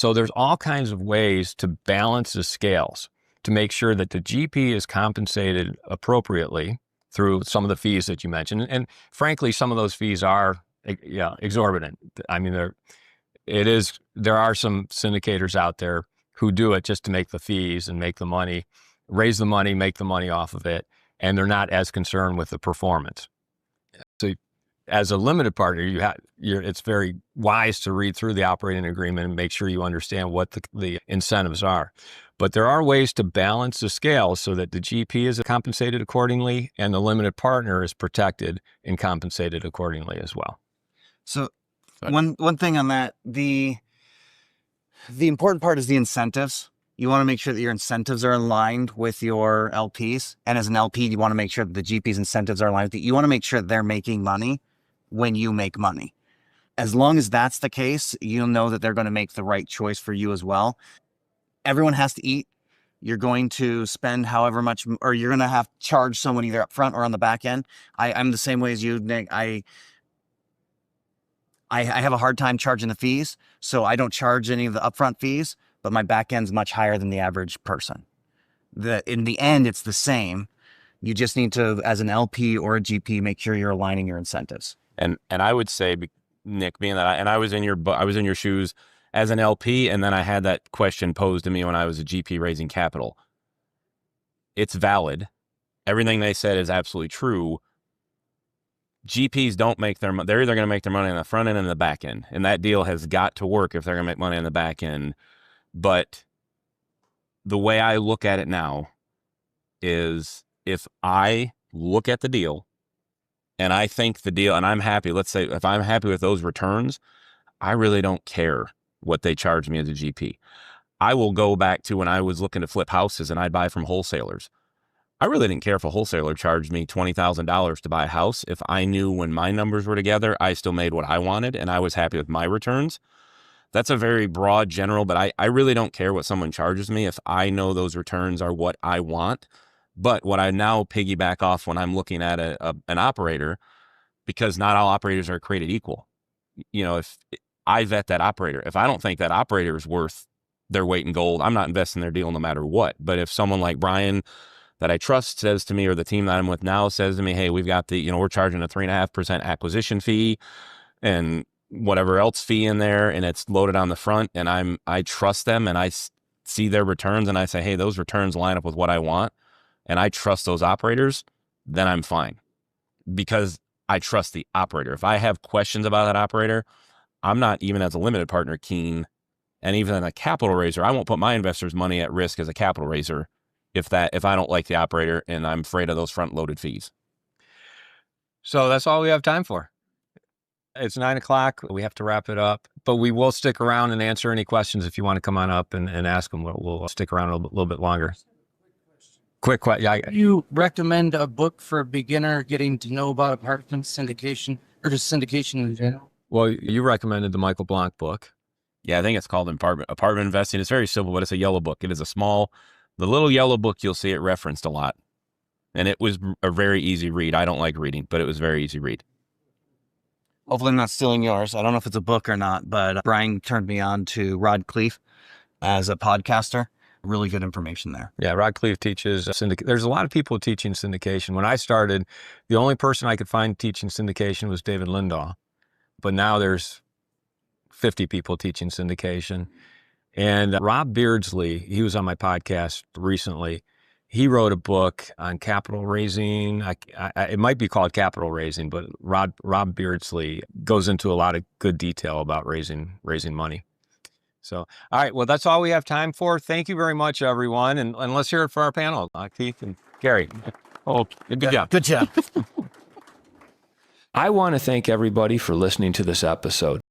So there's all kinds of ways to balance the scales to make sure that the GP is compensated appropriately through some of the fees that you mentioned. And frankly, some of those fees are exorbitant. I mean, there are some syndicators out there who do it just to make the fees and make the money, raise the money, make the money off of it, and they're not as concerned with the performance. So as a limited partner, it's very wise to read through the operating agreement and make sure you understand what the incentives are. But there are ways to balance the scales so that the GP is compensated accordingly and the limited partner is protected and compensated accordingly as well. So one thing on that, the important part is the incentives. You want to make sure that your incentives are aligned with your LPs. And as an LP, you want to make sure that the GP's incentives are aligned with you. You want to make sure that they're making money when you make money. As long as that's the case, you'll know that they're going to make the right choice for you as well. Everyone has to eat. You're going to spend however much, or you're going to have to charge someone either up front or on the back end. I'm the same way as you, Nick. I have a hard time charging the fees, so I don't charge any of the upfront fees, but my back end's much higher than the average person. In the end, it's the same. You just need to, as an LP or a GP, make sure you're aligning your incentives. And I would say, Nick, being that I was in your shoes as an LP, and then I had that question posed to me when I was a GP raising capital. It's valid. Everything they said is absolutely true. GPs don't make their money. They're either going to make their money on the front end and the back end. And that deal has got to work if they're going to make money on the back end. But the way I look at it now is if I look at the deal and I think the deal and I'm happy, let's say if I'm happy with those returns, I really don't care what they charge me as a GP. I will go back to when I was looking to flip houses and I'd buy from wholesalers. I really didn't care if a wholesaler charged me $20,000 to buy a house. If I knew when my numbers were together, I still made what I wanted and I was happy with my returns. That's a very broad general, but I really don't care what someone charges me if I know those returns are what I want. But what I now piggyback off when I'm looking at an operator, because not all operators are created equal. You know, if I vet that operator, if I don't think that operator is worth their weight in gold, I'm not investing in their deal no matter what. But if someone like Brian that I trust says to me, or the team that I'm with now says to me, hey, we've got we're charging a 3.5% acquisition fee and whatever else fee in there, and it's loaded on the front, and I trust them and I see their returns and I say, hey, those returns line up with what I want, and I trust those operators, then I'm fine because I trust the operator. If I have questions about that operator, I'm not, even as a limited partner, keen, and even as a capital raiser, I won't put my investors' money at risk as a capital raiser if I don't like the operator and I'm afraid of those front loaded fees. So that's all we have time for. It's 9 o'clock. We have to wrap it up, but we will stick around and answer any questions if you want to come on up and ask them. We'll stick around a little bit longer. Quick question. Yeah, you recommend a book for a beginner getting to know about apartment syndication or just syndication in general? Well, you recommended the Michael Blanc book. Yeah, I think it's called Apartment Investing. It's very simple, but it's a yellow book. It is the little yellow book, you'll see it referenced a lot. And it was a very easy read. I don't like reading, but it was a very easy read. Hopefully I'm not stealing yours. I don't know if it's a book or not, but Brian turned me on to Rod Cleef as a podcaster. Really good information there. Yeah, Rod Cleef teaches syndication. There's a lot of people teaching syndication. When I started, the only person I could find teaching syndication was David Lindahl. But now there's 50 people teaching syndication. And Rob Beardsley, he was on my podcast recently. He wrote a book on capital raising. It might be called Capital Raising, but Rob Beardsley goes into a lot of good detail about raising money. So, all right, well, that's all we have time for. Thank you very much, everyone. And let's hear it for our panel, Keith and Gary. Oh, good job. Good job. I want to thank everybody for listening to this episode.